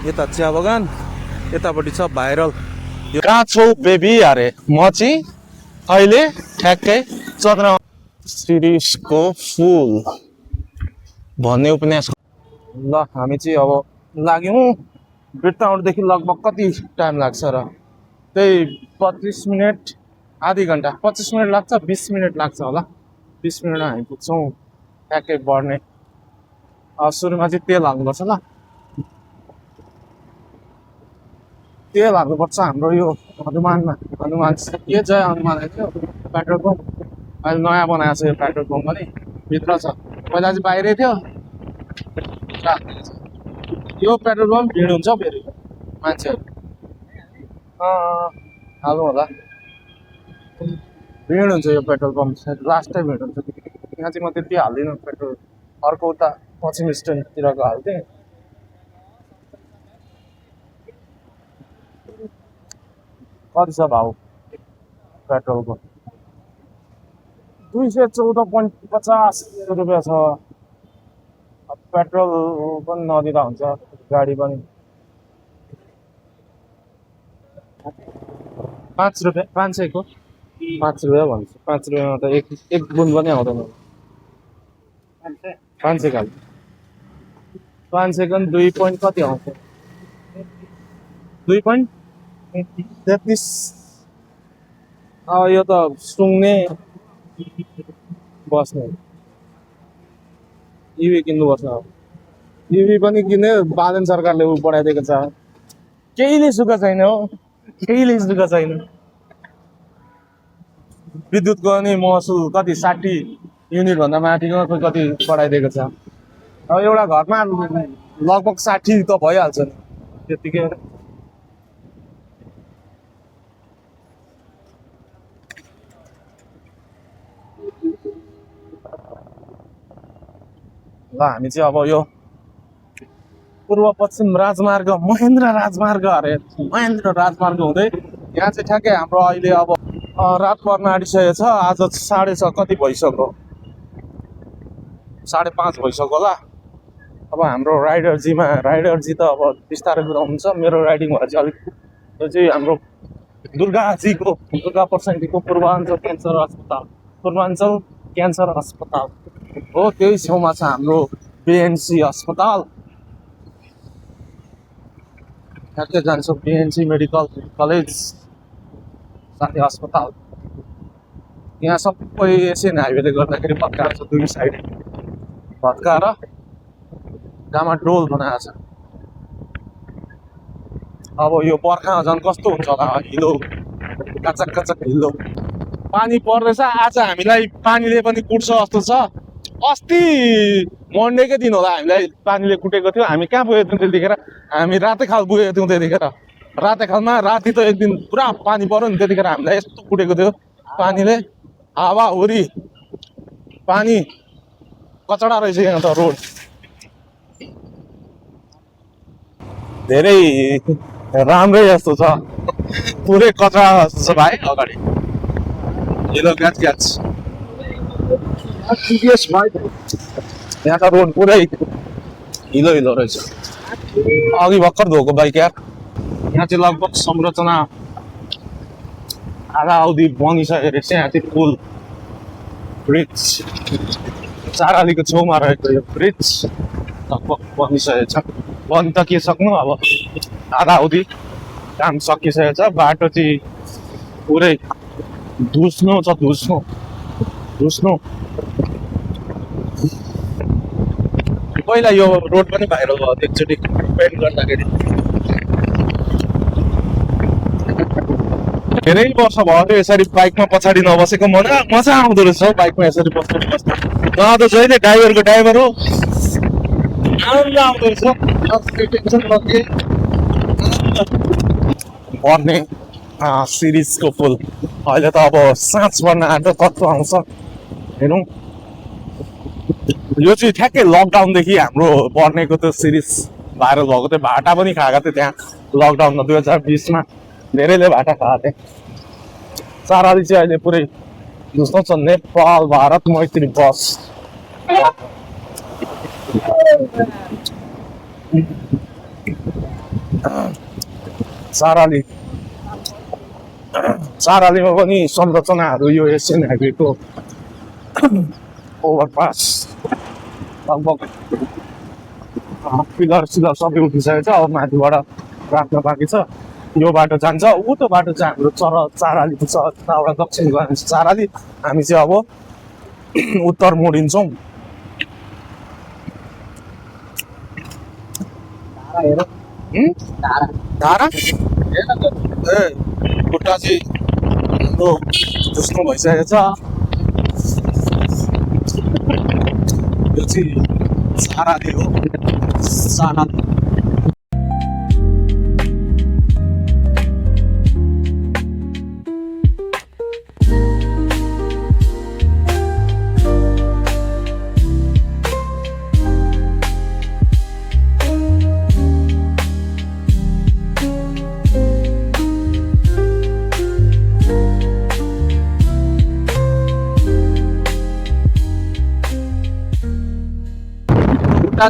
यता चिया बगान, यतापट्टि छ भाइरल यो कहाँ छौ बेबी अरे म चाहिँ अहिले ठ्याक्कै चन्द्रमा शिरीषको फुल भन्ने उपन्यास। ल हामी चाहिँ अब लाग्यौँ बिरटाउनदेखि लगभग कति टाइम लाग्छ र त्यही 25 मिनट आधी घन्टा 25 मिनट लाग्छ 20 मिनट लाग्छ होला 20 मिनटमा हामी पुग्छौँ ठ्याक्कै बढ्ने। सुरुमा चाहिँ तेल हाल्नुपर्छ ल तेल हाल्नुपर्छ हाम्रो यो हनुमानमा हनुमान के जय हनुमान थियो पेट्रोल पम्प अहिले नयाँ बनाएको छ यो पेट्रोल पम्प पनि भित्र छ पहिला चाहिँ बाहिरै थियो यो पेट्रोल पम्प भिड हुन्छ फेरि मान्छेहरू हाल्नु होला भिड हुन्छ यो पेट्रोल पम्प लास्टै भिड हुन्छ यहाँ चाहिँ म त्यति हाल्दिनँ पेट्रोल अर्को उता पश्चिम स्ट्यान्डतिरको हाल्थेँ। कति छ भाउ पेट्रोलको 214.50 रुपियाँ छ। पेट्रोल पनि नदिँदा हुन्छ गाडी पनि 5 रुपियाँ 500 को 5 रुपियाँ भन्छ 5 रुपियाँमा त एक बुन पनि आउँदैन 500 खालि 500 को 2 पोइन्ट कति आउँछ 2.33। अब यो त सुँग्ने बस्ने इभी किन्नुपर्छ अब इभी पनि किने बालन सरकारले उ बढाइदिएको छ केहीले सुख छैन हो केहीले सुख छैन। विद्युतको नि महसुल कति 60 युनिट भन्दा माथिको कति बढाइदिएको छ। अब एउटा घरमा लगभग 60 त भइहाल्छ नि त्यतिकै। ल हामी चाहिँ अब यो पूर्व पश्चिम राजमार्ग महेन्द्र राजमार्ग अरे महेन्द्र राजमार्ग हुँदै यहाँ चाहिँ ठ्याक्कै हाम्रो अहिले अब रात पर्न आँटिसकेको छ। आज 6:30 कति भइसक्यो 5:30 भइसक्यो होला। अब हाम्रो राइडरजी त अब बिस्तारै कुदाउनुहुन्छ मेरो राइडिङ भएर चाहिँ अलिक यो चाहिँ हाम्रो दुर्गा प्रसादीको पूर्वाञ्चल क्यान्सर अस्पताल हो त्यही छेउमा छ हाम्रो बिएनसी अस्पताल। ठ्याक्कै जान्छौँ बिएनसी मेडिकल कलेज साथै अस्पताल। यहाँ सबै एसियन हाइवेले गर्दाखेरि भत्काएर छ दुई साइड भत्काएर डामाडोल बनाएको छ। अब यो बर्खामा झन् कस्तो हुन्छ होला हिलो कचक हिलो पानी पर्दैछ। आज हामीलाई पानीले पनि कुट्छ जस्तो छ। अस्ति मन्डेकै दिन होला हामीलाई पानीले कुटेको थियो। हामी कहाँ पुगेको थियौँ त्यतिखेर हामी रातेखाल पुगेको थियौँ त्यतिखेर रातेखालमा राति त एक दिन पुरा पानी पर्यो नि त्यतिखेर हामीलाई यस्तो कुटेको थियो पानीले हावाहुरी पानी कचडा रहेछ यहाँ त रोड धेरै राम्रै जस्तो छ पुरै कचडा जस्तो छ भाइ अगाडि हिलो ग्याच यहाँ त रोड पुरै हिलो रहेछ। अघि भर्खर धोको बाइक यार यहाँ चाहिँ लगभग संरचना आधा अवधि बनिसकेको रहेछ। यहाँ चाहिँ पुल ब्रिज 4 आलीको छेउमा रहेको यो ब्रिज लगभग बनिसकेको छ। बनि त के सक्नु अब आधा अवधि काम सकिसकेको छ। बाटो चाहिँ पुरै धुस्नो छ धुस्नो पहिला यो रोड पनि भाइरल भयो एकचोटि पेन्ट गर्दाखेरि धेरै वर्ष भयो त्यो यसरी बाइकमा पछाडि नबसेको मजा आउँदो रहेछ बाइकमा यसरी बस्नु त जहिले ड्राइभर हो आनन्द आउँदो रहेछ। पर्ने शिरीषको फुल अहिले त अब साँझ पर्न आँट्यो कस्तो आउँछ हेरौँ। यो चाहिँ ठ्याक्कै लकडाउनदेखि हाम्रो पर्नेको त्यो सिरिज भाइरल भएको थियो। भाटा पनि खाएको थियो त्यहाँ लकडाउनमा 2020मा धेरैले भाटा खाएको थिए। 4 आली चाहिँ अहिले पुरै जस्तो छ नेपाल भारत मैत्री बस चारालीमा पनि संरचनाहरू यो एसियन हाइवेको ओभरपास लगभग पिलर सिलर सबै उठिसकेको छ। अब माथिबाट राख्न बाँकी छ। यो बाटो जान्छ, उतो बाटो चाहिँ हाम्रो चाराली पुग्छ, त्यहाँबाट दक्षिण गयो चाराली। हामी चाहिँ अब उत्तर मोडिन्छौँ। धारा ए खुट्टा चाहिँ हाम्रो झुस्नु भइसकेको छ। यो चाहिँ चाराली हो, चाराली।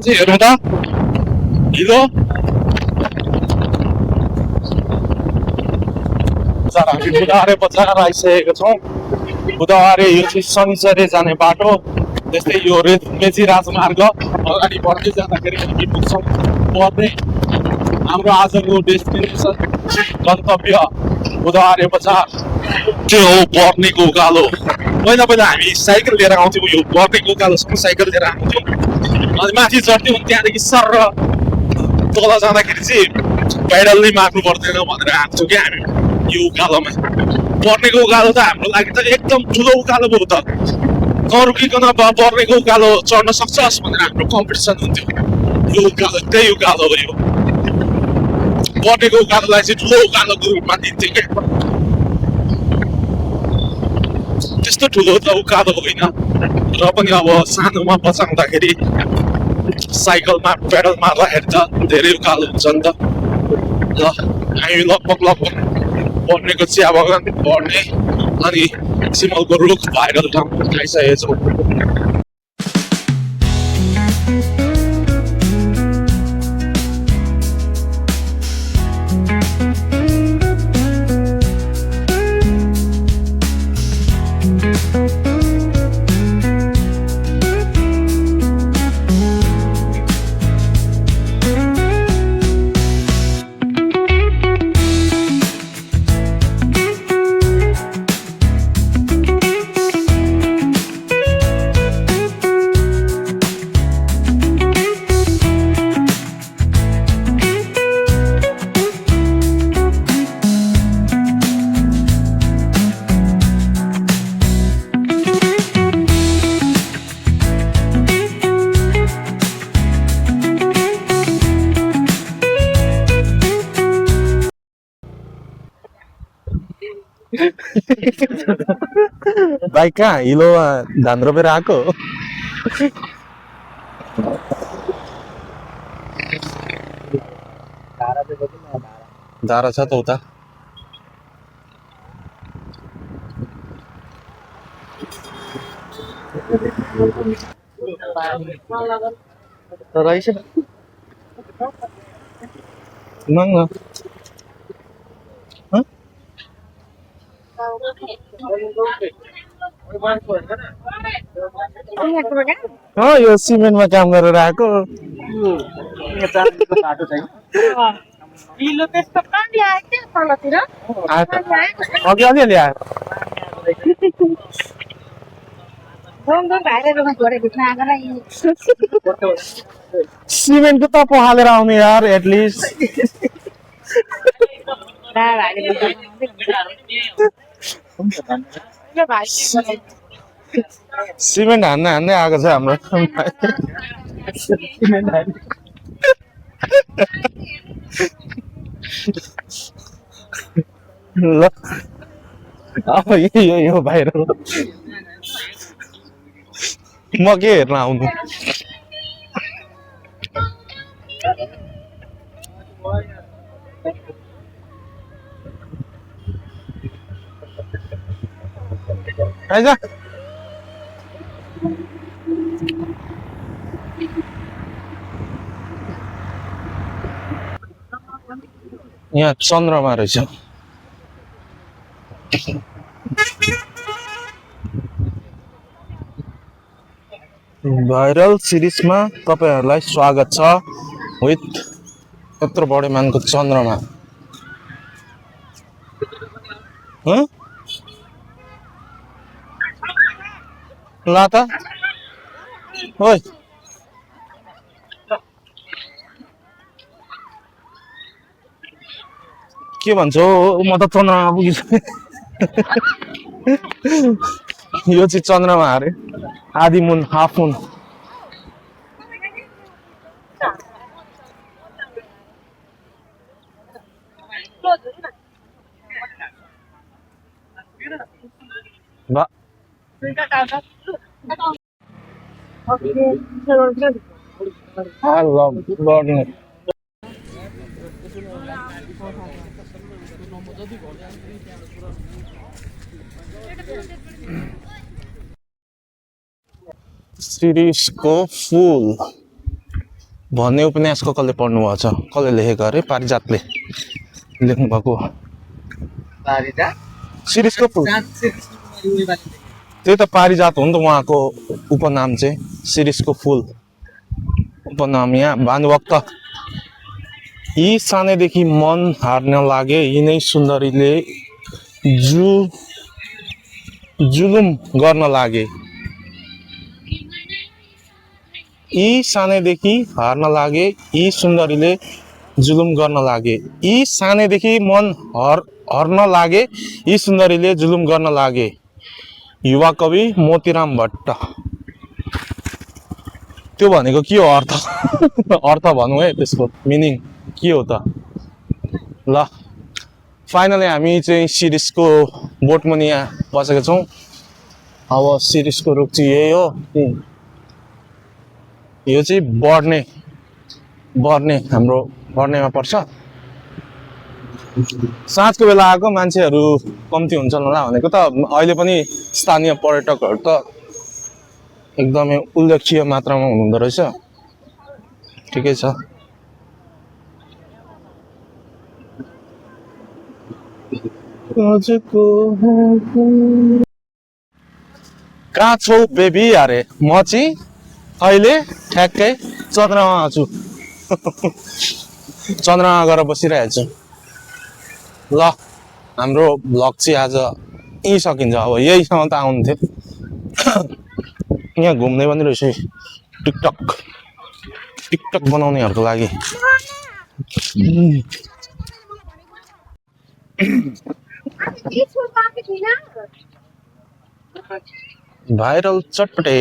चाहिँ हेरौँ त हिलो सर, हामी बुधबारे बजार आइसकेको छौँ। बुधबारे यो चाहिँ शनिचरे जाने बाटो। त्यस्तै यो मेची राजमार्ग अगाडि बढ्दै जाँदाखेरि हामी पुग्छौँ पर्ने हाम्रो आजको डेस्टिनेसन गन्तव्य बुधबारे बजार। त्यो हो पर्नेको उकालो। पहिला हामी साइकल लिएर आउँथ्यौँ, यो पर्नेको उकालोसम्म साइकल लिएर आउँथ्यौँ। अनि माथि चढ्थ्यौँ, त्यहाँदेखि सर तल जाँदाखेरि चाहिँ पेडल नै मार्नु पर्दैन भनेर आँट्छौँ क्या हामी यो उकालोमा। पर्नेको उकालो त हाम्रो लागि त एकदम ठुलो उकालो भयो त। नरुकिकन पर्नेको उकालो चढ्न सक्छस् भनेर हाम्रो कम्पिटिसन हुन्थ्यो। यो उकालो त्यही उकालो हो। यो पर्नेको उकालोलाई चाहिँ ठुलो उकालोको रूपमा दिन्थ्यो क्या। त्यस्तो ठुलो त उकालो होइन र पनि अब सानोमा बचाउँदाखेरि साइकलमा पेडल मार्दाखेरि त धेरै उकालो हुन्छ नि त। ल हामी लगभग पर्नेको चिया बगान पर्ने अनि सिमलको रुख भाइरल ठाउँ आइसकेको छौँ। भाइ कहाँ हिलोमा धान रोपेर आएको? धारा छ त उता। रहेछ न यो सिमेन्टमा काम गरेर आएको। अघि अलिअलि आयो। सिमेन्टको त पखालेर आउने यार एटलिस्ट। सिमेन्ट हान्दै आएको छ हाम्रो। ल अब यो बाहिर म के हेर्न आउनु। आइज यहाँ चन्द्रमा रहेछ। भाइरल सिरिजमा तपाईहरुलाई स्वागत छ विथ यत्रो बडे मानको चन्द्रमा। ल त ओइ के भन्छौ म त चन्द्रमा पुगिसके। यो चाहिँ चन्द्रमा अरे आधी moon half moon. I love burning. शिरीषको फूल भन्ने उपन्यासको कसले पढ्नु भएको छ? कसले लेखेको अरे? पारिजातले लेख्नु भएको। शिरीषको फूल त्यही त पारिजात हो नि त उहाँको उपनाम चाहिँ शिरीषको फूल उपनाम। यहाँ भानुभक्त यी सानैदेखि मन हार्न लागे यिनै सुन्दरीले जुलुम गर्न लागे। यी सानैदेखि हार्न लागे यी सुन्दरीले जुलुम गर्न लागे। यी सानैदेखि मन हर्न लागे यी सुन्दरीले जुलुम गर्न लागे। युवा कवि मोतीराम भट्ट। त्यो भनेको के हो अर्थ? अर्थ भनौँ है त्यसको मिनिङ के हो त? ल फाइनली हामी चाहिँ शिरीषको बोटमुनि यहाँ बसेका छौँ। अब शिरीषको रुख चाहिँ यही हो। यो चाहिँ बर्ने हाम्रो बर्नेमा पर्छ। साँझको बेला आएको मान्छेहरू कम्ती हुन्छन् होला भनेको त अहिले पनि स्थानीय पर्यटकहरू त एकदमै उल्लेख्य मात्रामा हुनुहुँदो रहेछ। ठिकै छ। कहाँ छौ बेबी अरे म चाहिँ अहिले ठ्याक्कै चन्द्रमा छु। चन्द्रमा गएर बसिरहेको छु। ल हाम्रो भ्लग चाहिँ आज यहीँ सकिन्छ। अब यहीसँग त आउनु थियो। यहाँ घुम्ने पनि रहेछ टिकटक बनाउनेहरूको लागि। भाइरल चटपटे।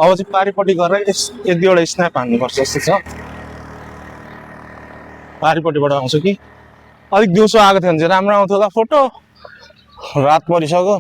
अब चाहिँ पारिपट्टि गरेर एक दुईवटा स्न्याप हान्नुपर्छ जस्तो छ। पारिपट्टिबाट आउँछु कि अलिक दिउँसो आएको थियो भने चाहिँ राम्रो आउँथ्यो होला फोटो। रात परिसक्यो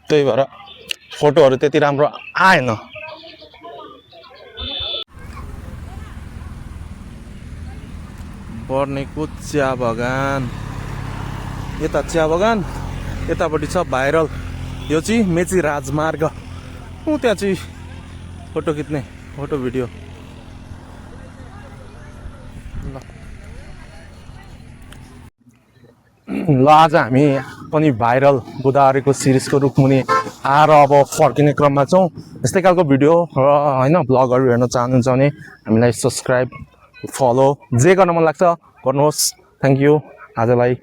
त्यही भएर फोटोहरू त्यति राम्रो आएन। बर्नेको चिया बगान। यता चिया बगान यतापट्टि छ भाइरल। यो चाहिँ मेची राजमार्ग। त्यहाँ चाहिँ फोटो खिच्ने फोटो भिडियो। ल आज हामी पनि भाइरल गोदावरीको शिरीषको रुखमुनि आएर अब फर्किने क्रममा छौँ। यस्तै खालको भिडियो र होइन भ्लगहरू हेर्न चाहनुहुन्छ भने हामीलाई सब्सक्राइब फलो जे गर्न मन लाग्छ गर्नुहोस्। Thank you. आजलाई